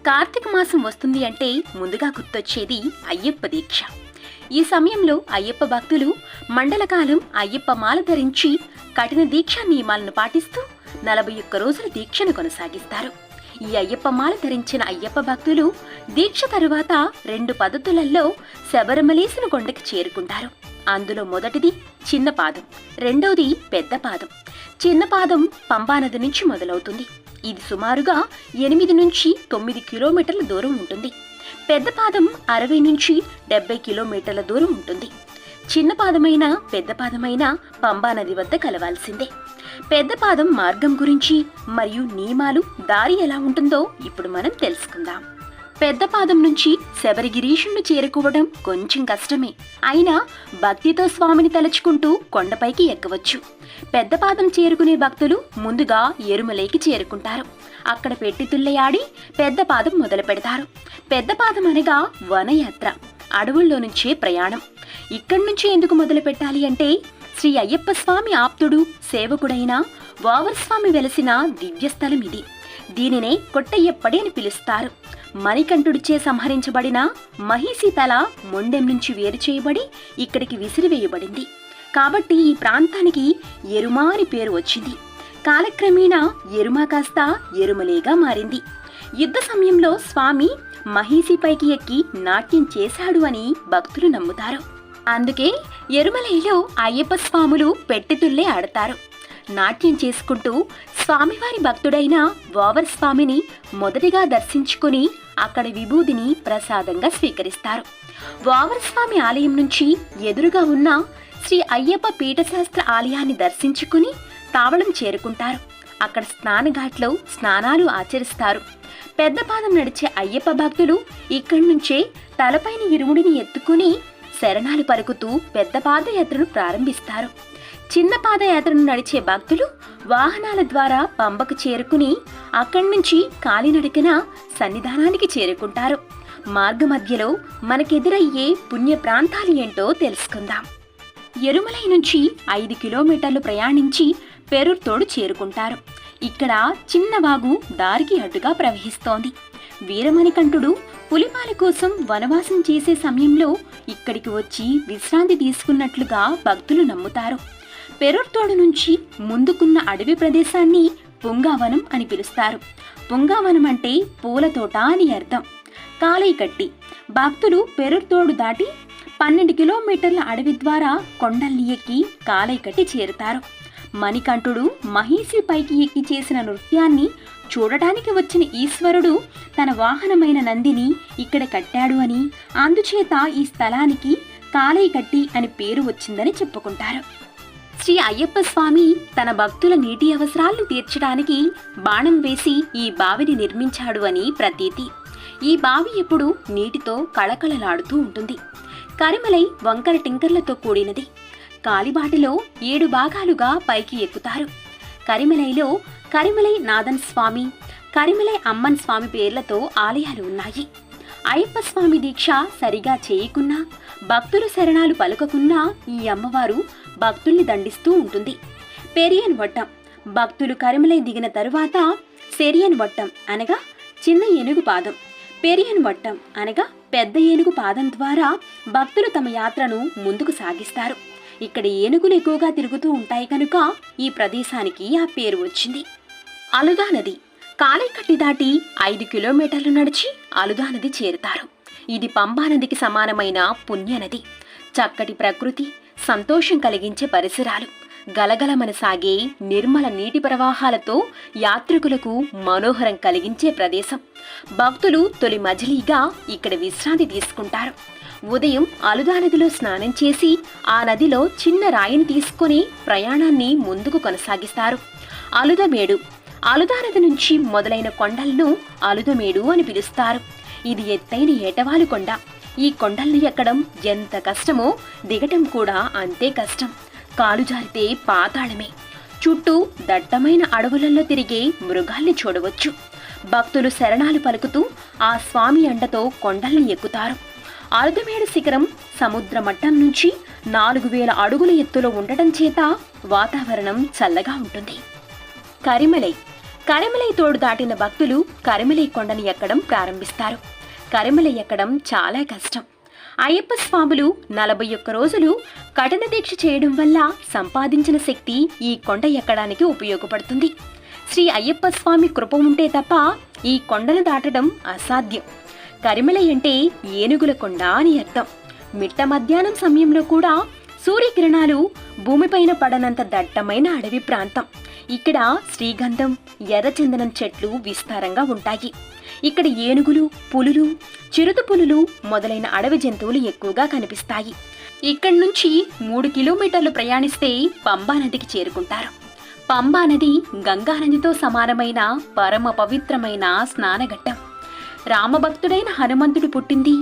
కార్తీక మాసం వస్తుంది అంటే ముందుగా గుర్తొచ్చేది అయ్యప్ప దీక్ష. ఈ సమయంలో అయ్యప్ప భక్తులు మండలకాలం అయ్యప్ప మాల ధరించి కఠిన దీక్షా నియమాలను పాటిస్తూ 41 రోజుల దీక్షను కొనసాగిస్తారు. ఈ అయ్యప్ప మాల ధరించిన అయ్యప్ప భక్తులు దీక్ష తరువాత 2 పద్ధతులలో శబరిమలేసిన కొండకి చేరుకుంటారు. అందులో మొదటిది చిన్న పాదం, రెండవది పెద్ద పాదం. చిన్న పాదం పంబానది నుంచి మొదలవుతుంది. ఇది సుమారుగా 8 నుంచి 9 కిలోమీటర్ల దూరం ఉంటుంది. పెద్ద పాదం 60 నుంచి 70 కిలోమీటర్ల దూరం ఉంటుంది. చిన్న పాదమైన పెద్ద పాదమైన పంబానది వద్ద కలవాల్సిందే. పెద్ద పాదం మార్గం గురించి మరియు నియమాలు, దారి ఎలా ఉంటుందో ఇప్పుడు మనం తెలుసుకుందాం. పెద్ద పాదం నుంచి శబరిగిరీషుణ్ణి చేరుకోవడం కొంచెం కష్టమే. అయినా భక్తితో స్వామిని తలుచుకుంటూ కొండపైకి ఎక్కవచ్చు. పెద్ద పాదం చేరుకునే భక్తులు ముందుగా ఎరుమలైకి చేరుకుంటారు. అక్కడ పెట్టితుల్లయాడి పెద్ద పాదం మొదలు పెడతారు. పెద్ద పాదం అనగా వనయాత్ర, అడవుల్లో నుంచే ప్రయాణం. ఇక్కడి నుంచి ఎందుకు మొదలు పెట్టాలి అంటే, శ్రీ అయ్యప్ప స్వామి ఆప్తుడు సేవకుడైన వావర్ స్వామి వెలసిన దివ్యస్థలం ఇది. దీనినే కొట్టయ్యప్పడి అని పిలుస్తారు. మణికంఠుడిచే సంహరించబడిన మహిషి తల మొండెం నుంచి వేరు చేయబడి ఇక్కడికి విసిరివేయబడింది. కాబట్టి ఈ ప్రాంతానికి ఎరుమా అని పేరు వచ్చింది. కాలక్రమేణా ఎరుమా కాస్త ఎరుమలేగా మారింది. యుద్ధ సమయంలో స్వామి మహిషిపైకి ఎక్కి నాట్యం చేశాడు అని భక్తులు నమ్ముతారు. అందుకే ఎరుమలైలో అయ్యప్ప స్వాములు పెట్టెతుల్లే ఆడతారు. నాట్యం చేసుకుంటూ స్వామివారి భక్తుడైన వావర్ స్వామిని మొదటిగా దర్శించుకుని అక్కడ విభూదిని ప్రసాదంగా స్వీకరిస్తారు. వావర్ స్వామి ఆలయం నుంచి ఎదురుగా ఉన్న శ్రీ అయ్యప్ప పీఠశాస్త్ర ఆలయాన్ని దర్శించుకుని తావళం చేరుకుంటారు. అక్కడ స్నానఘాట్లో స్నానాలు ఆచరిస్తారు. పెద్ద పాదం నడిచే అయ్యప్ప భక్తులు ఇక్కడి నుంచే తలపైన ఇరుముడిని ఎత్తుకుని శరణాలు పలుకుతూ పెద్ద పాదయాత్రను ప్రారంభిస్తారు. చిన్న పాదయాత్రను నడిచే భక్తులు వాహనాల ద్వారా పంబకు చేరుకుని అక్కడి నుంచి కాలినడకన సన్నిధానానికి చేరుకుంటారు. మార్గ మధ్యలో మనకెదురయ్యే పుణ్య ప్రాంతాలు ఏంటో తెలుసుకుందాం. ఎరుమలై నుంచి 5 కిలోమీటర్లు ప్రయాణించి పెరుర్తోడు చేరుకుంటారు. ఇక్కడ చిన్న వాగు దారికి అడ్డుగా ప్రవహిస్తోంది. వీరమణికంఠుడు పులిపాల కోసం వనవాసం చేసే సమయంలో ఇక్కడికి వచ్చి విశ్రాంతి తీసుకున్నట్లుగా భక్తులు నమ్ముతారు. పెరుర్తోడు నుంచి ముందుకున్న అడవి ప్రదేశాన్ని పుంగావనం అని పిలుస్తారు. పుంగావనం అంటే పూల తోట అని అర్థం. కాలైకట్టి భక్తులు పెరుర్తోడు దాటి 12 కిలోమీటర్ల అడవి ద్వారా కొండల్ని ఎక్కి కాలైకట్టి చేరుతారు. మణికంఠుడు మహిషి పైకి ఎక్కి చేసిన నృత్యాన్ని చూడటానికి వచ్చిన ఈశ్వరుడు తన వాహనమైన నందిని ఇక్కడ కట్టాడు అని, అందుచేత ఈ స్థలానికి కాలైకట్టి అని పేరు వచ్చిందని చెప్పుకుంటారు. శ్రీ అయ్యప్ప స్వామి తన భక్తుల నీటి అవసరాలను తీర్చడానికి బాణం వేసి ఈ బావిని నిర్మించాడు అని ప్రతీతి. ఈ బావి ఎప్పుడు నీటితో కళకళలాడుతూ ఉంటుంది. కరిమలై వంకర టింకర్లతో కూడినది. కాలిబాటలో 7 భాగాలుగా పైకి ఎక్కుతారు. కరిమలైలో కరిమలై నాథన్ స్వామి, కరిమలై అమ్మన్ స్వామి పేర్లతో ఆలయాలు ఉన్నాయి. అయ్యప్ప స్వామి దీక్ష సరిగా చేయకున్నా, భక్తులు శరణాలు పలుకకున్నా ఈ అమ్మవారు భక్తుల్ని దండిస్తూ ఉంటుంది. పెరియన్ వట్టం భక్తులు కరిమలై దిగిన తరువాత సెరియన్ వట్టం అనగా చిన్న ఏనుగు పాదం, పెరియన్ వట్టం అనగా పెద్ద ఏనుగు పాదం ద్వారా భక్తులు తమ యాత్రను ముందుకు సాగిస్తారు. ఇక్కడ ఏనుగులు ఎక్కువగా తిరుగుతూ ఉంటాయి కనుక ఈ ప్రదేశానికి ఆ పేరు వచ్చింది. అలుదా నది కాలైకట్టి దాటి 5 కిలోమీటర్లు నడిచి అలుదా నది చేరుతారు. ఇది పంబానదికి సమానమైన పుణ్యనది. చక్కటి ప్రకృతి, సంతోషం కలిగించే పరిసరాలు, గలగలమన సాగే నిర్మల నీటి ప్రవాహాలతో యాత్రికులకు మనోహరం కలిగించే ప్రదేశం. భక్తులు తొలి మజిలీగా ఇక్కడ విశ్రాంతి తీసుకుంటారు. ఉదయం అలుదా నదిలో స్నానం చేసి ఆ నదిలో చిన్న రాయిని తీసుకుని ప్రయాణాన్ని ముందుకు కొనసాగిస్తారు. అలుదమేడు అలుదా నది నుంచి మొదలైన కొండలను అలుదమేడు అని పిలుస్తారు. ఇది ఎత్తైన ఏటవాలు కొండ. ఈ కొండల్ని ఎక్కడం ఎంత కష్టమో దిగటం కూడా అంతే కష్టం. కాలు జారితే పాతాళమే. చుట్టూ దట్టమైన అడవులలో తిరిగే మృగాల్ని చూడవచ్చు. భక్తులు శరణాలు పలుకుతూ ఆ స్వామి అండతో కొండల్ని ఎక్కుతారు. అలుదమేడు శిఖరం సముద్ర మట్టం నుంచి 4000 అడుగుల ఎత్తులో ఉండటం చేత వాతావరణం చల్లగా ఉంటుంది. కరిమలై కరిమలై తోడు దాటిన భక్తులు కరిమలై కొండని ఎక్కడం ప్రారంభిస్తారు. కరిమలై ఎక్కడం చాలా కష్టం. అయ్యప్ప స్వాములు 41 రోజులు కఠిన దీక్ష చేయడం వల్ల సంపాదించిన శక్తి ఈ కొండ ఎక్కడానికి ఉపయోగపడుతుంది. శ్రీ అయ్యప్ప స్వామి కృప ఉంటే తప్ప ఈ కొండను దాటడం అసాధ్యం. కరిమలై అంటే ఏనుగుల కొండ అని అర్థం. మిట్ట మధ్యాహ్నం సమయంలో కూడా సూర్యకిరణాలు భూమిపైన పడనంత దట్టమైన అడవి ప్రాంతం. ఇక్కడ శ్రీగంధం, ఎర్రచందనం చెట్లు విస్తారంగా ఉంటాయి. ఇక్కడ ఏనుగులు, పులులు, చిరుత పులులు మొదలైన అడవి జంతువులు ఎక్కువగా కనిపిస్తాయి. ఇక్కడి నుంచి 3 కిలోమీటర్లు ప్రయాణిస్తే పంబా నదికి చేరుకుంటారు. పంబా నది గంగానదితో సమానమైన పరమ పవిత్రమైన స్నానఘట్టం. రామభక్తుడైన హనుమంతుడు పుట్టింది,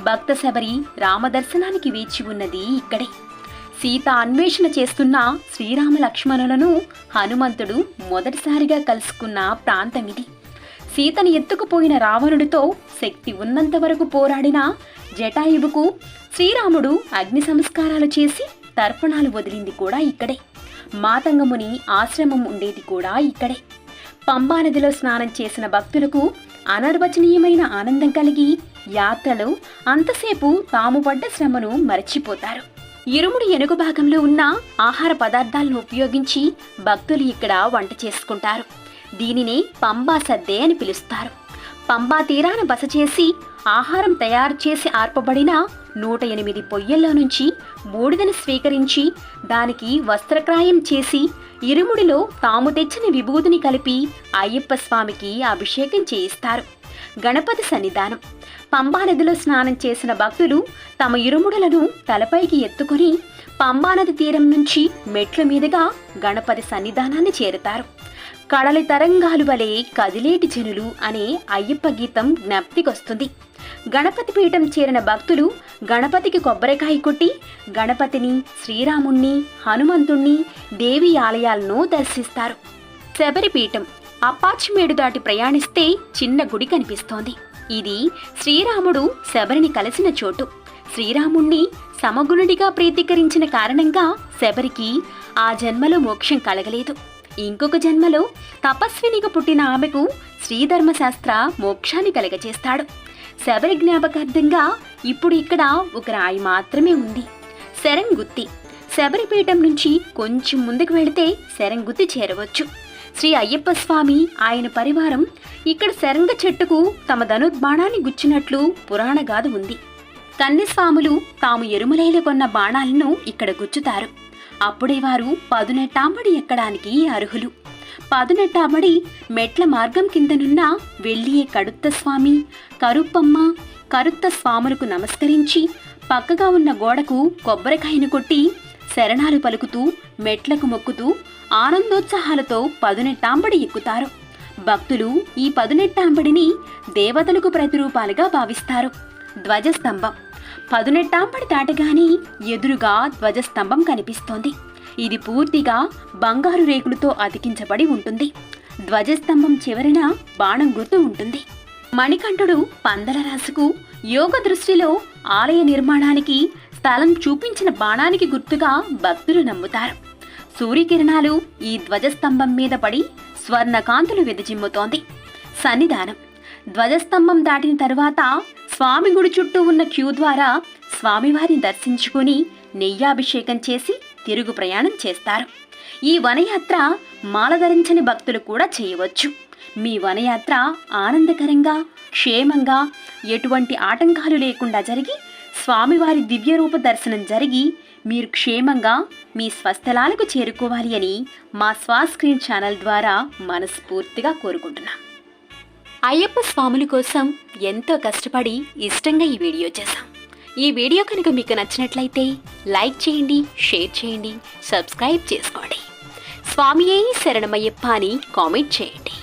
భక్త శబరి రామదర్శనానికి వేచి ఉన్నది ఇక్కడే. సీత అన్వేషణ చేస్తున్న శ్రీరామ లక్ష్మణులను హనుమంతుడు మొదటిసారిగా కలుసుకున్న ప్రాంతం ఇది. సీతను ఎత్తుకుపోయిన రావణుడితో శక్తి ఉన్నంత వరకు పోరాడిన జటాయువుకు శ్రీరాముడు అగ్ని సంస్కారాలు చేసి తర్పణాలు వదిలింది కూడా ఇక్కడే. మాతంగముని ఆశ్రమం ఉండేది కూడా ఇక్కడే. పంబా నదిలో స్నానం చేసిన భక్తులకు అనర్వచనీయమైన ఆనందం కలిగి యాత్రలో అంతసేపు తాము పడ్డ శ్రమను మరచిపోతారు. ఇరుముడి ఎనుక భాగంలో ఉన్న ఆహార పదార్థాలను ఉపయోగించి భక్తులు ఇక్కడ వంట చేసుకుంటారు. దీనినే పంబా సద్దే అని పిలుస్తారు. పంబా తీరాన బస చేసి ఆహారం తయారు చేసి ఆర్పబడిన 108 పొయ్యల్లో నుంచి బూడిదను స్వీకరించి దానికి వస్త్రక్రాయం చేసి ఇరుముడిలో తాము తెచ్చిన విభూతిని కలిపి అయ్యప్ప స్వామికి అభిషేకం చేయిస్తారు. గణపతి సన్నిధానం. పంబా నదిలో స్నానం చేసిన భక్తులు తమ ఇరుముడులను తలపైకి ఎత్తుకుని పంబానది తీరం నుంచి మెట్ల మీదుగా గణపతి సన్నిధానాన్ని చేరుతారు. కడలి తరంగాలు వలె కదిలేటి జనులు అనే అయ్యప్ప గీతం జ్ఞప్తికొస్తుంది. గణపతి పీఠం చేరిన భక్తులు గణపతికి కొబ్బరికాయ కొట్టి గణపతిని, శ్రీరాముణ్ణి, హనుమంతుణ్ణి, దేవి ఆలయాలను దర్శిస్తారు. శబరిపీఠం. అప్పాచిమేడు దాటి ప్రయాణిస్తే చిన్న గుడి కనిపిస్తోంది. ఇది శ్రీరాముడు శబరిని కలిసిన చోటు. శ్రీరాముణ్ణి సమగుణుడిగా ప్రీతికరించిన కారణంగా శబరికి ఆ జన్మలో మోక్షం కలగలేదు. ఇంకొక జన్మలో తపస్వినిగా పుట్టిన ఆమెకు శ్రీధర్మశాస్త్ర మోక్షాన్ని కలగచేస్తాడు. శబరి జ్ఞాపకార్థంగా ఇప్పుడు ఇక్కడ ఒక రాయి మాత్రమే ఉంది, శరంగుత్తి. శబరిపీఠం నుంచి కొంచెం ముందుకు వెళితే శరంగుత్తి చేరవచ్చు. శ్రీ అయ్యప్ప స్వామి, ఆయన పరివారం ఇక్కడ శరంగ చెట్టుకు తమ ధనుర్బాణాన్ని గుచ్చినట్లు పురాణగాథ ఉంది. కన్యస్వాములు తాము ఎరుమలైలో కొన్న బాణాలను ఇక్కడ గుచ్చుతారు. అప్పుడే వారు పదునెట్టాంబడి ఎక్కడానికి అర్హులు. పదునెట్టాంబడి మెట్ల మార్గం కిందనున్న వెళ్లియే కడుత్త స్వామి, కరుప్పమ్మ, కరుత్త స్వాములకు నమస్కరించి పక్కగా ఉన్న గోడకు కొబ్బరికాయను కొట్టి శరణాలు పలుకుతూ మెట్లకు మొక్కుతూ ఆనందోత్సాహాలతో పదునెట్టాంబడి ఎక్కుతారు. భక్తులు ఈ పదునెట్టాంబడిని దేవతలకు ప్రతిరూపాలుగా భావిస్తారు. ధ్వజస్తంభం. పదునెట్టాంబడి దాటగానే ఎదురుగా ధ్వజస్తంభం కనిపిస్తోంది. ఇది పూర్తిగా బంగారు రేకులతో అతికించబడి ఉంటుంది. ధ్వజస్తంభం చివరన బాణం గుర్తు ఉంటుంది. మణికంఠుడు పందలరాసుకు యోగ దృష్టిలో ఆలయ నిర్మాణానికి స్థలం చూపించిన బాణానికి గుర్తుగా భక్తులు నమ్ముతారు. సూర్యకిరణాలు ఈ ధ్వజస్తంభం మీద పడి స్వర్ణకాంతులు వెదజిమ్ముతోంది. సన్నిధానం. ధ్వజస్తంభం దాటిన తరువాత స్వామి గుడి చుట్టూ ఉన్న క్యూ ద్వారా స్వామివారిని దర్శించుకుని నెయ్యాభిషేకం చేసి తిరుగు ప్రయాణం చేస్తారు. ఈ వనయాత్ర మాల ధరించని భక్తులు కూడా చేయవచ్చు. మీ వనయాత్ర ఆనందకరంగా, క్షేమంగా, ఎటువంటి ఆటంకాలు లేకుండా జరిగి స్వామివారి దివ్యరూప దర్శనం జరిగి మీరు క్షేమంగా మీ స్వస్థలాలకు చేరుకోవాలి అని మా స్వాస్క్రీన్ ఛానల్ ద్వారా మనస్ఫూర్తిగా కోరుకుంటున్నాం. అయ్యప్ప స్వాముల కోసం ఎంతో కష్టపడి ఇష్టంగా ఈ వీడియో చేశాం. ఈ వీడియో కనుక మీకు నచ్చినట్లయితే లైక్ చేయండి, షేర్ చేయండి, సబ్స్క్రైబ్ చేసుకోండి. స్వామియే శరణమయ్యప్ప అని కామెంట్ చేయండి.